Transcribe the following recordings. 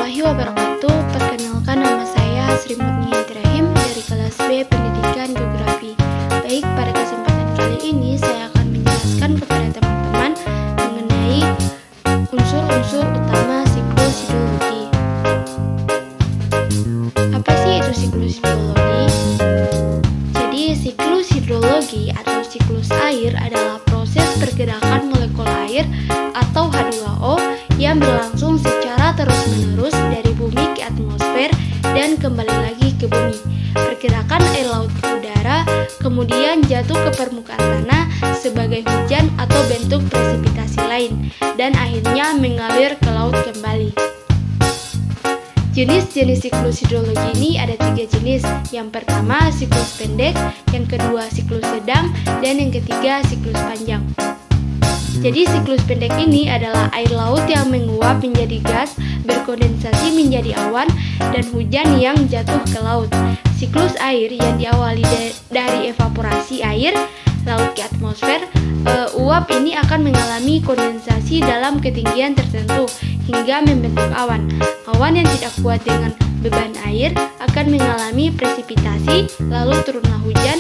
warahmatullahi wabarakatuh. Perkenalkan, nama saya Sri Murniyanti Rahim dari kelas B Pendidikan Geografi. Baik, pada kesempatan kali ini saya akan menjelaskan kepada teman-teman mengenai unsur-unsur utama siklus hidrologi. Apa sih itu siklus hidrologi? Jadi, siklus hidrologi atau siklus air adalah proses pergerakan molekul air atau H2O yang berlangsung secara terus-menerus dari bumi ke atmosfer dan kembali lagi ke bumi. Pergerakan air laut ke udara, kemudian jatuh ke permukaan tanah sebagai hujan atau bentuk presipitasi lain, dan akhirnya mengalir ke laut kembali. Jenis-jenis siklus hidrologi ini ada 3 jenis. Yang pertama siklus pendek, yang kedua siklus sedang, dan yang ketiga siklus panjang. Jadi siklus pendek ini adalah air laut yang menguap menjadi gas, berkondensasi menjadi awan, dan hujan yang jatuh ke laut. Siklus air yang diawali dari evaporasi air laut ke atmosfer, uap ini akan mengalami kondensasi dalam ketinggian tertentu hingga membentuk awan. Awan yang tidak kuat dengan beban air akan mengalami presipitasi, lalu turunlah hujan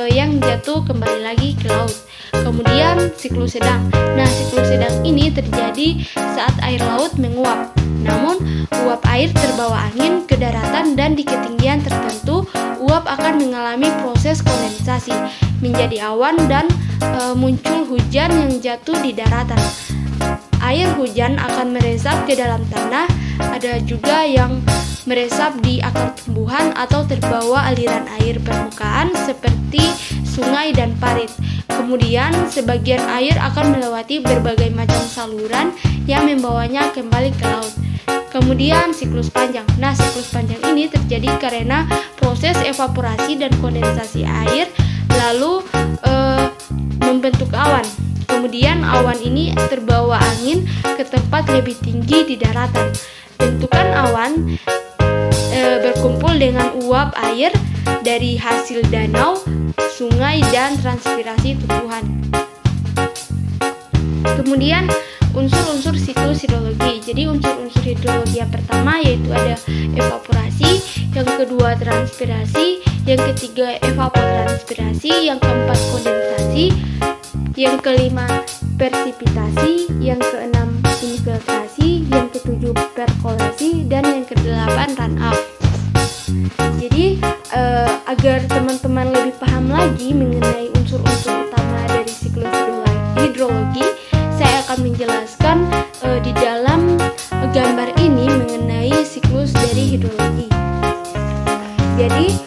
yang jatuh kembali lagi ke laut. Kemudian siklus sedang. Nah, siklus sedang ini terjadi saat air laut menguap. Namun, uap air terbawa angin ke daratan dan di ketinggian tertentu, uap akan mengalami proses kondensasi menjadi awan dan muncul hujan yang jatuh di daratan. Air hujan akan meresap ke dalam tanah, ada juga yang meresap di akar tumbuhan atau terbawa aliran air permukaan seperti sungai dan parit. Kemudian sebagian air akan melewati berbagai macam saluran yang membawanya kembali ke laut. Kemudian siklus panjang. Nah, siklus panjang ini terjadi karena proses evaporasi dan kondensasi air lalu membentuk awan. Kemudian awan ini terbawa angin ke tempat lebih tinggi di daratan. Bentukan awan berkumpul dengan uap air dari hasil danau, sungai, dan transpirasi tumbuhan. Kemudian unsur-unsur siklus hidrologi. Jadi unsur-unsur hidrologi yang pertama yaitu ada evaporasi, yang kedua transpirasi, yang ketiga evapotranspirasi, yang keempat kondensasi, yang kelima persipitasi, yang keenam infiltrasi, yang ketujuh perkolasi, dan yang kedelapan run-off. Jadi agar teman-teman lebih paham lagi mengenai unsur-unsur utama dari siklus hidrologi, saya akan menjelaskan di dalam gambar ini mengenai siklus dari hidrologi. Jadi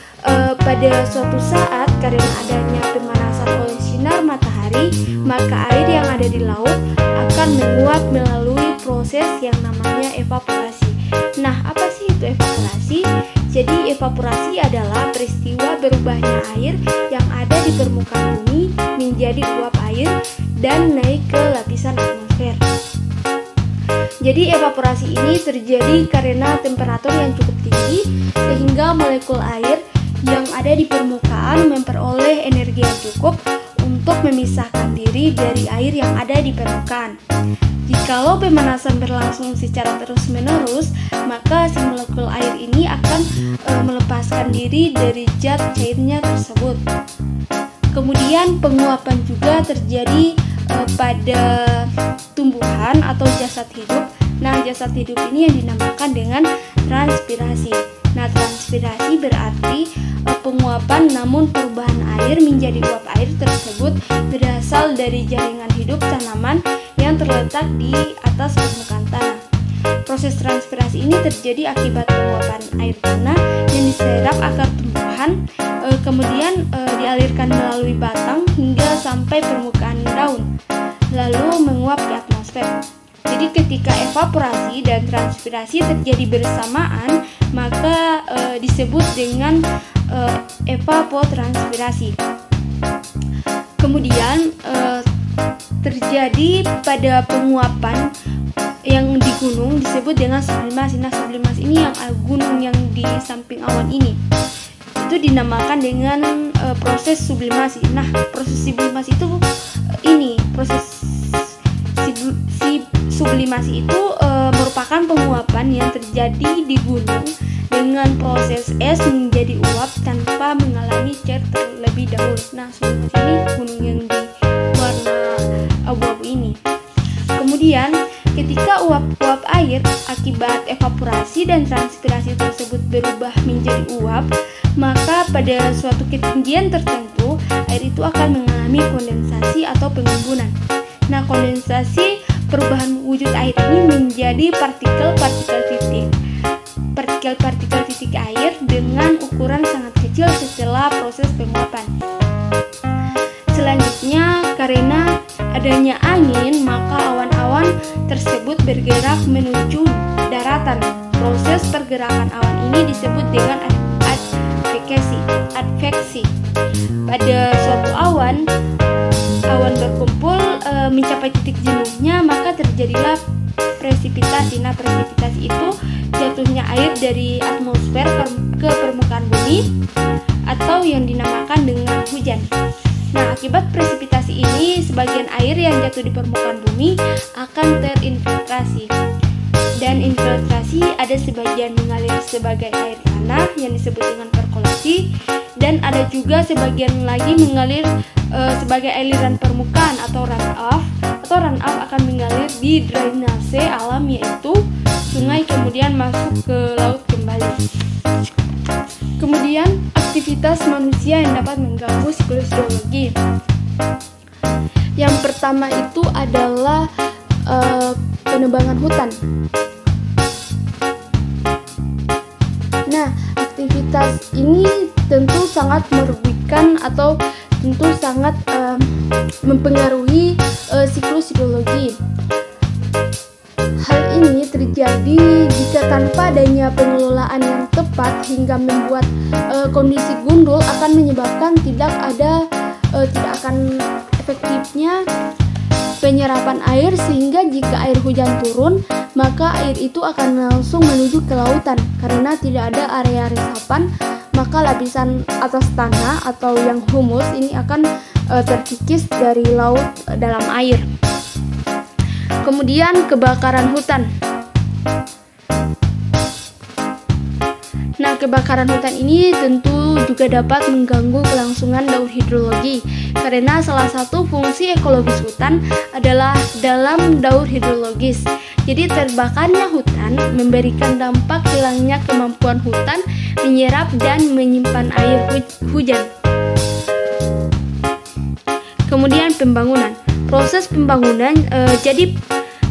pada suatu saat karena adanya pemanasan oleh sinar matahari, maka air yang ada di laut akan menguap melalui proses yang namanya evaporasi. Nah, apa sih itu evaporasi? Jadi evaporasi adalah peristiwa berubahnya air yang ada di permukaan bumi menjadi uap air dan naik ke lapisan atmosfer. Jadi evaporasi ini terjadi karena temperatur yang cukup tinggi sehingga molekul air yang ada di permukaan memperoleh energi yang cukup untuk memisahkan diri dari air yang ada di permukaan. Jikalau pemanasan berlangsung secara terus-menerus, maka si molekul air ini akan melepaskan diri dari zat cairnya tersebut. Kemudian penguapan juga terjadi pada tumbuhan atau jasad hidup. Nah, jasad hidup ini yang dinamakan dengan transpirasi. Nah, transpirasi berarti penguapan namun perubahan air menjadi uap air tersebut berasal dari jaringan hidup tanaman yang terletak di atas permukaan tanah. Proses transpirasi ini terjadi akibat penguapan air tanah yang diserap akar tumbuhan, kemudian dialirkan melalui batang hingga sampai permukaan daun, lalu menguap ke atmosfer. Jadi ketika evaporasi dan transpirasi terjadi bersamaan, maka disebut dengan evapotranspirasi. Kemudian terjadi pada penguapan yang di gunung disebut dengan sublimasi. Nah, sublimasi ini yang gunung yang di samping awan ini itu dinamakan dengan proses sublimasi. Nah, proses sublimasi itu proses sublimasi itu merupakan penguapan yang terjadi di gunung dengan proses es menjadi uap tanpa mengalami cair terlebih dahulu. Nah, sublimasi ini gunung yang di warna abu-abu ini. Kemudian, ketika uap-uap air akibat evaporasi dan transpirasi tersebut berubah menjadi uap, maka pada suatu ketinggian tertentu, air itu akan mengalami kondensasi atau pengumbunan. Nah, kondensasi perubahan wujud air ini menjadi partikel-partikel titik air dengan ukuran sangat kecil setelah proses penguapan. Selanjutnya, karena adanya angin, maka awan-awan tersebut bergerak menuju daratan. Proses pergerakan awan ini disebut dengan adveksi. Pada suatu awan berkumpul mencapai titik jenuhnya, maka terjadilah presipitasi. Nah, presipitasi itu jatuhnya air dari atmosfer ke permukaan bumi atau yang dinamakan dengan hujan. Nah, akibat presipitasi ini, sebagian air yang jatuh di permukaan bumi akan terinfiltrasi. Dan infiltrasi ada sebagian mengalir sebagai air tanah yang disebut dengan perkolasi, dan ada juga sebagian lagi mengalir sebagai aliran permukaan atau runoff. Atau runoff akan mengalir di drainase alam, yaitu sungai, kemudian masuk ke laut kembali. Kemudian, aktivitas manusia yang dapat mengganggu siklus hidrologi. Yang pertama itu adalah penebangan hutan. Nah, aktivitas ini tentu sangat merugikan atau tentu sangat mempengaruhi siklus hidrologi. Hal ini terjadi jika tanpa adanya pengelolaan yang tepat hingga membuat kondisi gundul akan menyebabkan tidak akan efektifnya penyerapan air, sehingga jika air hujan turun maka air itu akan langsung menuju ke lautan. Karena tidak ada area resapan, maka lapisan atas tanah atau yang humus ini akan terkikis dari laut dalam air. Kemudian kebakaran hutan. Nah, kebakaran hutan ini tentu juga dapat mengganggu kelangsungan daur hidrologi, karena salah satu fungsi ekologis hutan adalah dalam daur hidrologis. Jadi terbakarnya hutan memberikan dampak hilangnya kemampuan hutan menyerap dan menyimpan air hujan. Kemudian pembangunan. Proses pembangunan, jadi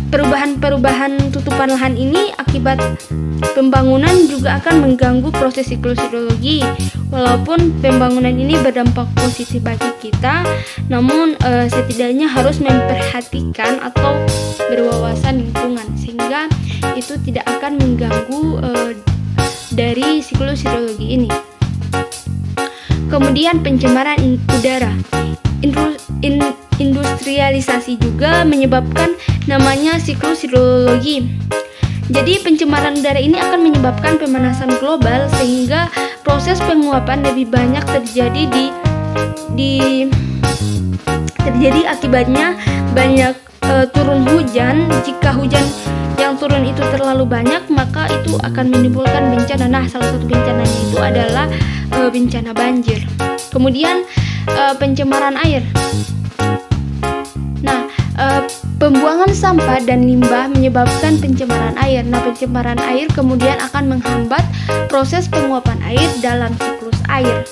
perubahan tutupan lahan ini akibat pembangunan juga akan mengganggu proses siklus hidrologi. Walaupun pembangunan ini berdampak positif bagi kita, namun setidaknya harus memperhatikan atau berwawasan lingkungan, sehingga itu tidak akan mengganggu dari siklus hidrologi ini. Kemudian pencemaran udara. Industrialisasi juga menyebabkan namanya siklus hidrologi. Jadi pencemaran udara ini akan menyebabkan pemanasan global, sehingga proses penguapan lebih banyak terjadi terjadi akibatnya banyak turun hujan. Jika hujan yang turun itu terlalu banyak, maka itu akan menimbulkan bencana. Nah, salah satu bencananya itu adalah bencana banjir. Kemudian pencemaran air. Nah, pembuangan sampah dan limbah menyebabkan pencemaran air. Nah, pencemaran air kemudian akan menghambat proses penguapan air dalam siklus air.